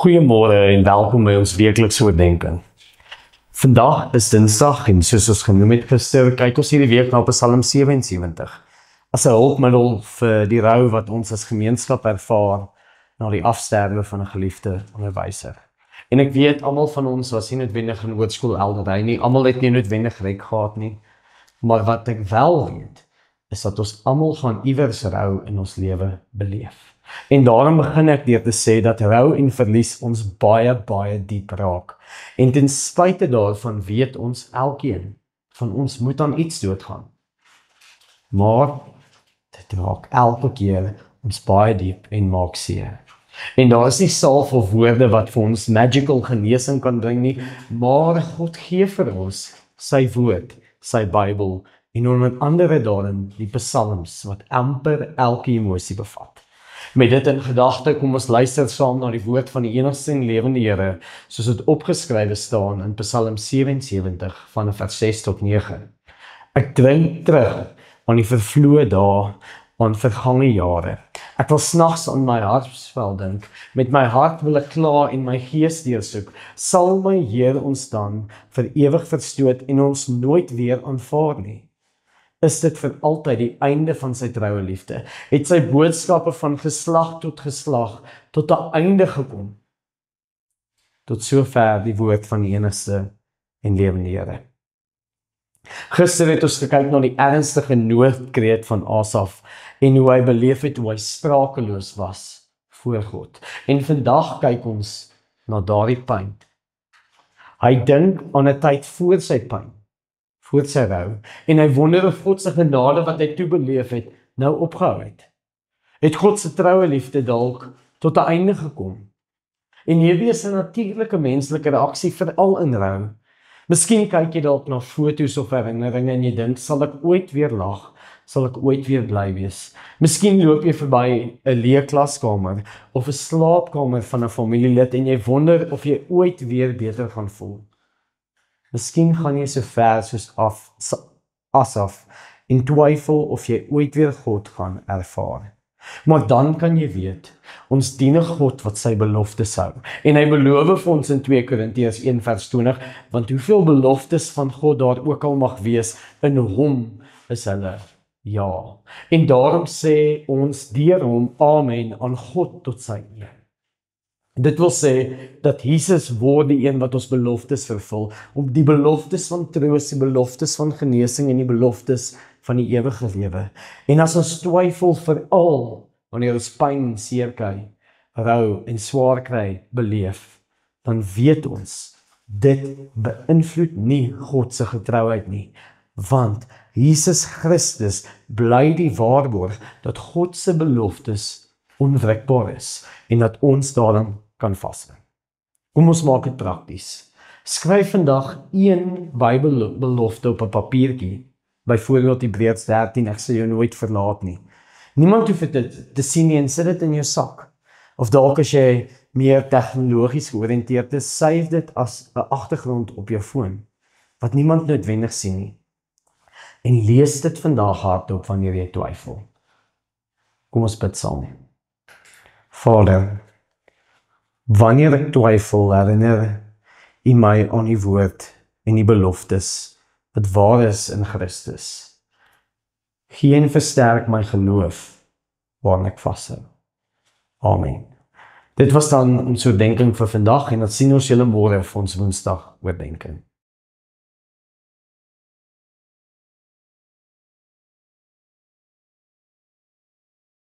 Goeiemôre en welkom by ons weeklikse oordeenking. Vandag is Dinsdag en soos ons genoem het gister, kyk ons hierdie week na Psalm 77 as 'n hulpmiddel vir die rou wat ons as gemeenskap ervaar na die afsterwe van 'n geliefde onderwyser. En ek weet, almal van ons was nie noodwendig in hoërskool Elderdy nie, almal het nie noodwendig rek gehad nie, maar wat ek wel weet, is dat ons almal gaan iewers rou in ons lewe beleef. En daarom begin ek deur te sê dat rou en verlies ons baie diep raak. En ten spyte daarvan weet ons elkeen van ons moet aan iets doodgaan. Maar dit raak elke keer ons baie diep en maak seer. En daar is nie salf of woorde wat vir ons magical genesing kan bring nie, maar God gee vir ons sy woord, sy Bybel, en onder andere daarin die psalms wat amper elke emosie bevat. Met dit in gedagte, kom ons luister saam na die woord van die enigste en lewende Here, soos dit opgeskrywe staan in Psalm 77 van vers 6 tot 9. Ek dink terug aan die vervloë dae, aan vergange jare. Ek wil snags aan my hartsvel dink, met my hart wil ek kla en my gees deursoek, sal my Heer ons dan vir ewig verstoot en ons nooit weer aanvaar nie? Is dit vir altyd die einde van sy troue liefde? Het sy boodskappe van geslag tot 'n einde gekom? Tot sover die woord van die enigste en lewende Here. Gister het ons gekyk na die ernstige noodkreet van Asaf en hoe hy beleef het hoe hy sprakeloos was voor God. En vandag kyk ons na daardie pyn. Hy dink aan 'n tyd voor sy pyn, voor sy rou, en hy wonder of God se genade wat hy toe beleef het, nou opgehou het. Het God se troue liefde dalk tot 'n einde gekom? En hierdie is 'n natuurlike menslike reaksie veral in rou. Miskien kyk jy dalk na foto's of herinneringe en jy dink, sal ek ooit weer lag? Sal ek ooit weer bly wees? Miskien loop jy verby 'n leë klaskamer of 'n slaapkamer van 'n familielid en jy wonder of jy ooit weer beter gaan voel. Miskien gaan jy so ver soos Asaf en twyfel of jy ooit weer God gaan ervaar. Maar dan kan jy weet, ons dien 'n God wat sy beloftes hou. En hy beloof vir ons in 2 Korintiërs 1 vers 20, want hoeveel beloftes van God daar ook al mag wees, in hom is hulle ja. En daarom sê ons deur hom amen aan God tot sy eer. Dit wil sê dat Jesus word die een wat ons beloftes vervul, om die beloftes van troos, die beloftes van genesing en die beloftes van die ewige lewe. En as ons twyfel veral wanneer ons pyn, seer kry, rou en swaar kry beleef, dan weet ons dit beïnvloed nie God se getrouheid nie, want Jesus Christus bly die waarborg dat God se beloftes onwrikbaar is en dat ons daarin kan vashou. Kom ons maak dit prakties. Skryf vandag een Bybelbelofte op 'n papiertjie, byvoorbeeld Hebreërs 13, ek sal jou nooit verlaat nie. Niemand hoef dit te sien nie en sit dit in jou sak. Of dalk as jy meer tegnologies georiënteerd is, save dit as 'n agtergrond op jou foon, wat niemand noodwendig sien nie. En lees dit vandag hardop wanneer jy twyfel. Kom ons bid saam. Vader, wanneer ek twyfel, herinner U my aan die woord en die beloftes wat waar is in Christus. Gee en versterk my geloof waarin ek vashou. Amen. Dit was dan ons oordeenking vir vandag en dan sien ons julle môre vir ons Woensdag oordeenking.